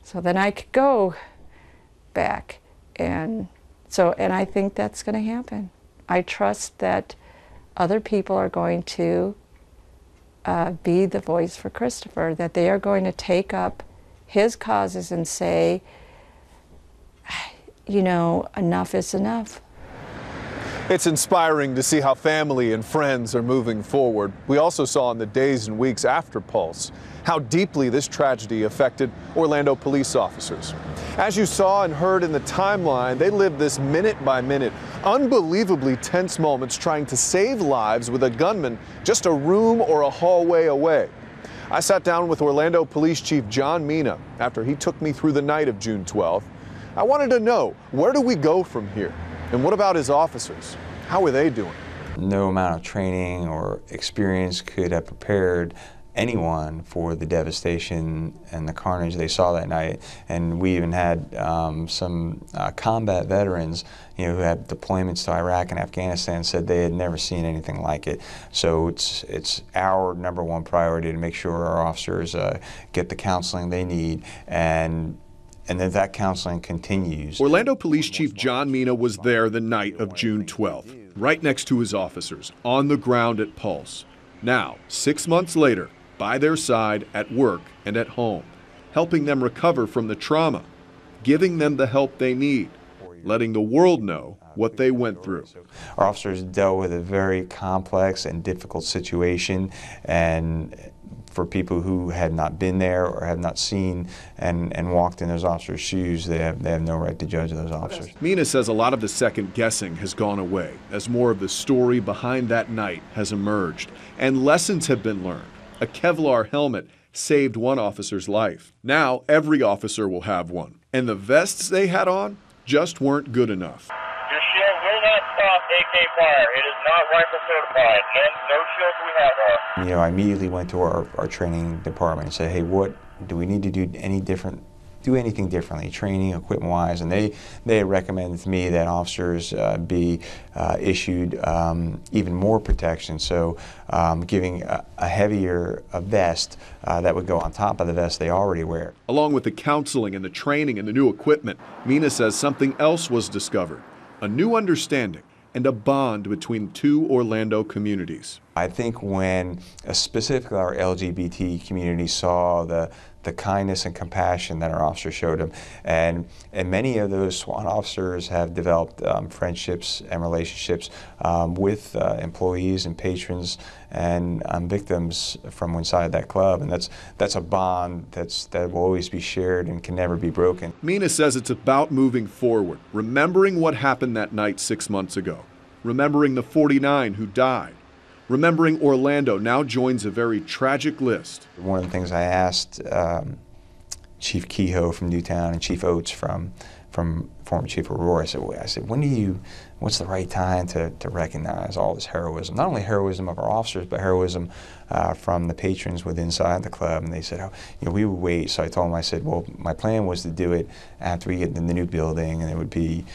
So then I could go back. And I think that's going to happen. I trust that other people are going to be the voice for Christopher, that they are going to take up his causes and say, you know, enough is enough. It's inspiring to see how family and friends are moving forward. We also saw in the days and weeks after Pulse how deeply this tragedy affected Orlando police officers. As you saw and heard in the timeline, they lived this minute by minute, unbelievably tense moments trying to save lives with a gunman just a room or a hallway away. I sat down with Orlando Police Chief John Mina after he took me through the night of June 12th. I wanted to know, where do we go from here? And what about his officers? How are they doing? No amount of training or experience could have prepared anyone for the devastation and the carnage they saw that night. And we even had some combat veterans, you know, who had deployments to Iraq and Afghanistan, said they had never seen anything like it. So it's our #1 priority to make sure our officers get the counseling they need, and that counseling continues. Orlando Police Chief John Mina was there the night of June 12th, right next to his officers, on the ground at Pulse. Now, 6 months later, by their side at work and at home, helping them recover from the trauma, giving them the help they need, letting the world know what they went through. Our officers dealt with a very complex and difficult situation, and for people who had not been there or have not seen and walked in those officers' shoes, they have no right to judge those officers. Mina says a lot of the second guessing has gone away as more of the story behind that night has emerged and lessons have been learned. A Kevlar helmet saved one officer's life. Now every officer will have one. And the vests they had on just weren't good enough. Your shield will not stop AK fire. It is not rifle certified, and no shields we have are. You know, I immediately went to our training department and said, hey, what do we need to do anything differently, training, equipment-wise? And they recommended to me that officers be issued even more protection, so giving a heavier vest that would go on top of the vest they already wear. Along with the counseling and the training and the new equipment, Mina says something else was discovered, a new understanding and a bond between two Orlando communities. I think when specifically our LGBT community saw the kindness and compassion that our officers showed them, and many of those SWAT officers have developed friendships and relationships with employees and patrons and victims from inside that club, and that's a bond that will always be shared and can never be broken. Mina says it's about moving forward, remembering what happened that night 6 months ago, remembering the 49 who died, remembering Orlando now joins a very tragic list. One of the things I asked Chief Kehoe from Newtown and Chief Oates from from former Chief Aurora. I said, what's the right time to recognize all this heroism? Not only heroism of our officers, but heroism from the patrons within inside the club. And they said, oh, we would wait. So I told them, I said, well, my plan was to do it after we get in the new building, and it would be,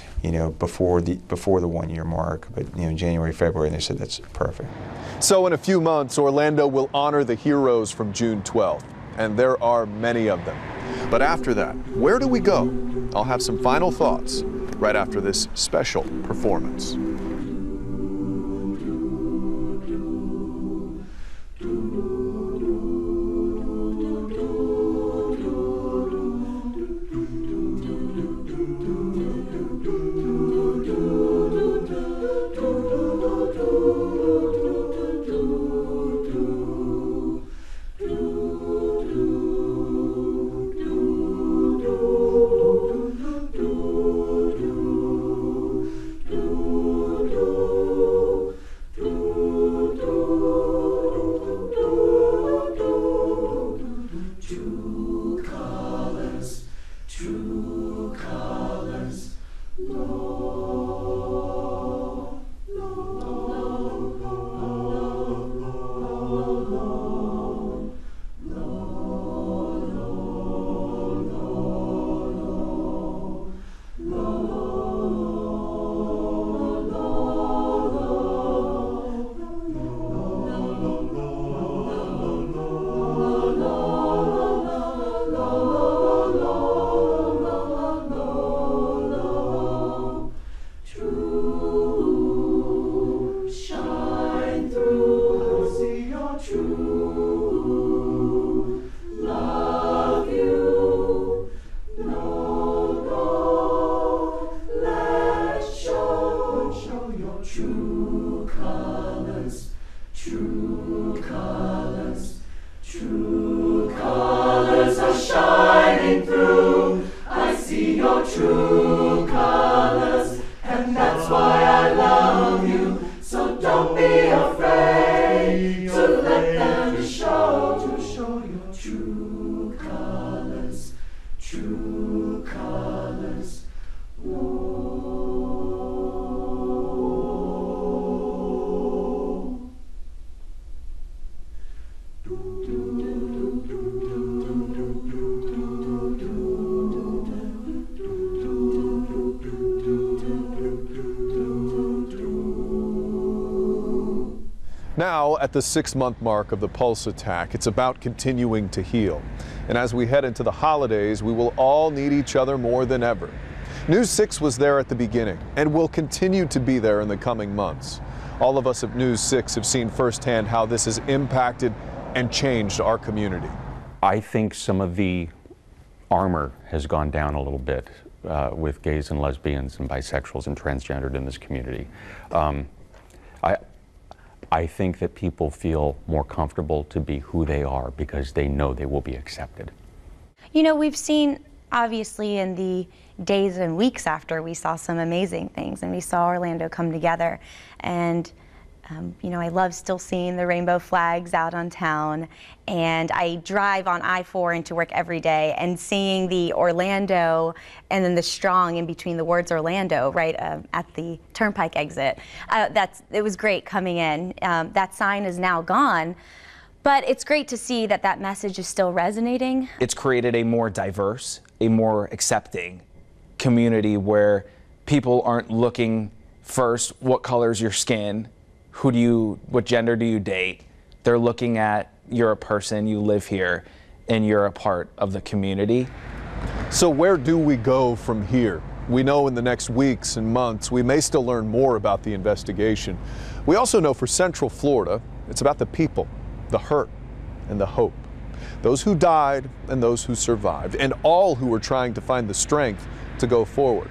before the 1 year mark, but January, February. And they said that's perfect. So in a few months, Orlando will honor the heroes from June 12th, and there are many of them. But after that, where do we go? I'll have some final thoughts right after this special performance. Now, at the 6-month mark of the Pulse attack, it's about continuing to heal. And as we head into the holidays, we will all need each other more than ever. News 6 was there at the beginning and will continue to be there in the coming months. All of us at News 6 have seen firsthand how this has impacted and changed our community. I think some of the armor has gone down a little bit with gays and lesbians and bisexuals and transgendered in this community. I think that people feel more comfortable to be who they are because they know they will be accepted. We've seen, obviously, in the days and weeks after, we saw some amazing things, and we saw Orlando come together. And I love still seeing the rainbow flags out on town, and I drive on I-4 into work every day, and seeing the Orlando and then the strong in between the words Orlando right at the Turnpike exit. It was great coming in. That sign is now gone, but it's great to see that that message is still resonating. It's created a more diverse, a more accepting community where people aren't looking first, what color's your skin, what gender do you date? They're looking at, you're a person, you live here, and you're a part of the community. So where do we go from here? We know in the next weeks and months, we may still learn more about the investigation. We also know for Central Florida, it's about the people, the hurt, and the hope. Those who died and those who survived, and all who are trying to find the strength to go forward.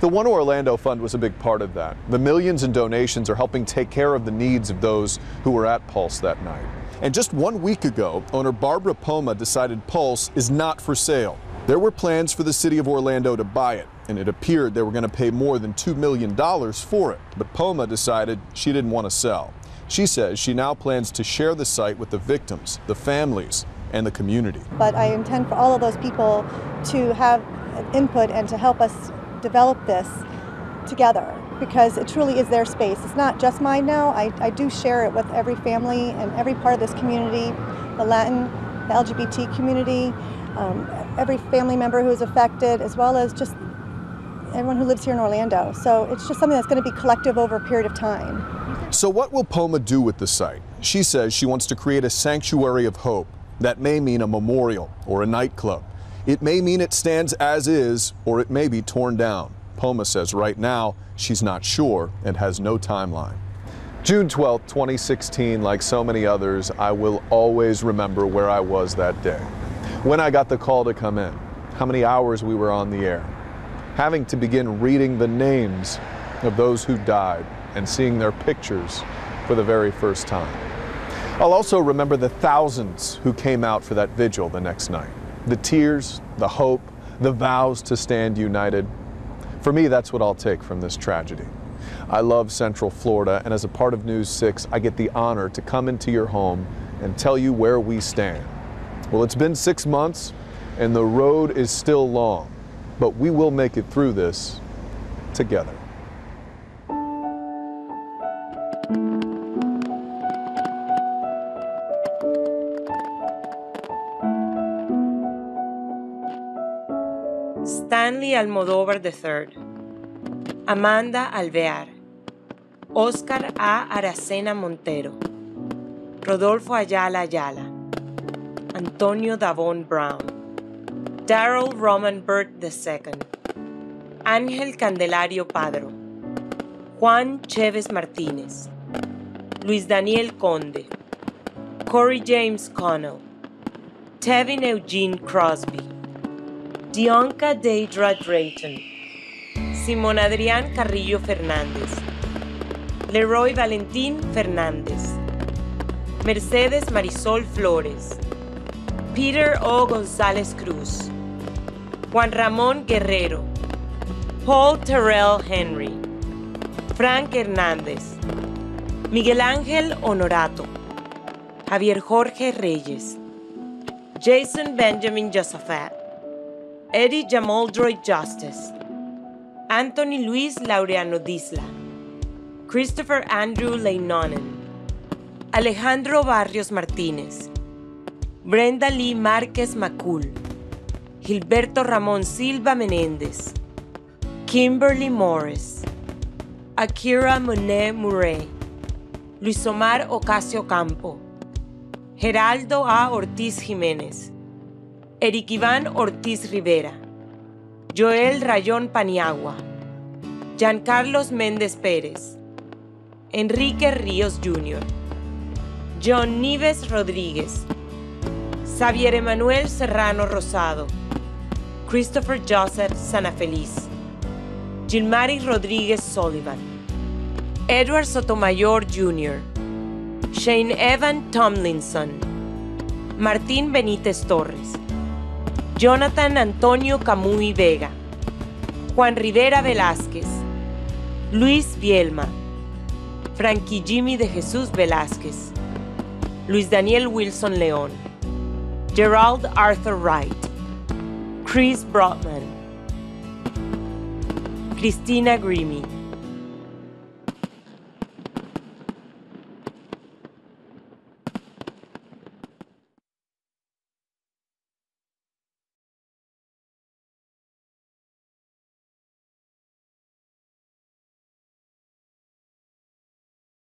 The One Orlando Fund was a big part of that. The millions in donations are helping take care of the needs of those who were at Pulse that night. And just 1 week ago, owner Barbara Poma decided Pulse is not for sale. There were plans for the city of Orlando to buy it, and it appeared they were going to pay more than $2 million for it. But Poma decided she didn't want to sell. She says she now plans to share the site with the victims, the families, and the community. But I intend for all of those people to have input and to help us develop this together, because it truly is their space. It's not just mine now. I do share it with every family and every part of this community, the Latin, the LGBT community, every family member who is affected, as well as just everyone who lives here in Orlando. So it's just something that's going to be collective over a period of time. So what will POMA do with the site? She says she wants to create a sanctuary of hope. That may mean a memorial or a nightclub. It may mean it stands as is, or it may be torn down. POMA says right now she's not sure and has no timeline. June 12, 2016, like so many others, I will always remember where I was that day. When I got the call to come in, how many hours we were on the air, having to begin reading the names of those who died and seeing their pictures for the very first time. I'll also remember the thousands who came out for that vigil the next night. The tears, the hope, the vows to stand united. For me, that's what I'll take from this tragedy. I love Central Florida, and as a part of News 6, I get the honor to come into your home and tell you where we stand. Well, it's been 6 months, and the road is still long, but we will make it through this together. Stanley Almodóvar III, Amanda Alvear, Oscar A. Aracena Montero, Rodolfo Ayala Ayala, Antonio Davon Brown, Darrell Roman Burt II, Ángel Candelario Padro, Juan Chévez Martínez, Luis Daniel Conde, Corey James Connell, Tevin Eugene Crosby, Dionka Deidra Drayton, Simón Adrián Carrillo Fernández, Leroy Valentín Fernández, Mercedes Marisol Flores, Peter O. González Cruz, Juan Ramón Guerrero, Paul Terrell Henry, Frank Hernández, Miguel Ángel Honorato, Javier Jorge Reyes, Jason Benjamin Josaphat, Eddie Jamoldroy Justice, Anthony Luis Laureano Disla, Christopher Andrew Leinonen, Alejandro Barrios Martínez, Brenda Lee Márquez Macul, Gilberto Ramón Silva Menéndez, Kimberly Morris, Akira Monet Murray, Luis Omar Ocasio Campo, Geraldo A. Ortiz Jiménez, Eric Iván Ortiz Rivera, Joel Rayón Paniagua, Giancarlos Méndez Pérez, Enrique Ríos Jr., John Nives Rodríguez, Xavier Emanuel Serrano Rosado, Christopher Joseph Sanafeliz, Gilmari Rodríguez Sullivan, Edward Sotomayor Jr., Shane Evan Tomlinson, Martín Benítez Torres, Jonathan Antonio Camuy Vega, Juan Rivera Velázquez, Luis Bielma, Frankie Jimmy de Jesús Velázquez, Luis Daniel Wilson León, Gerald Arthur Wright, Chris Brotman, Cristina Grimy,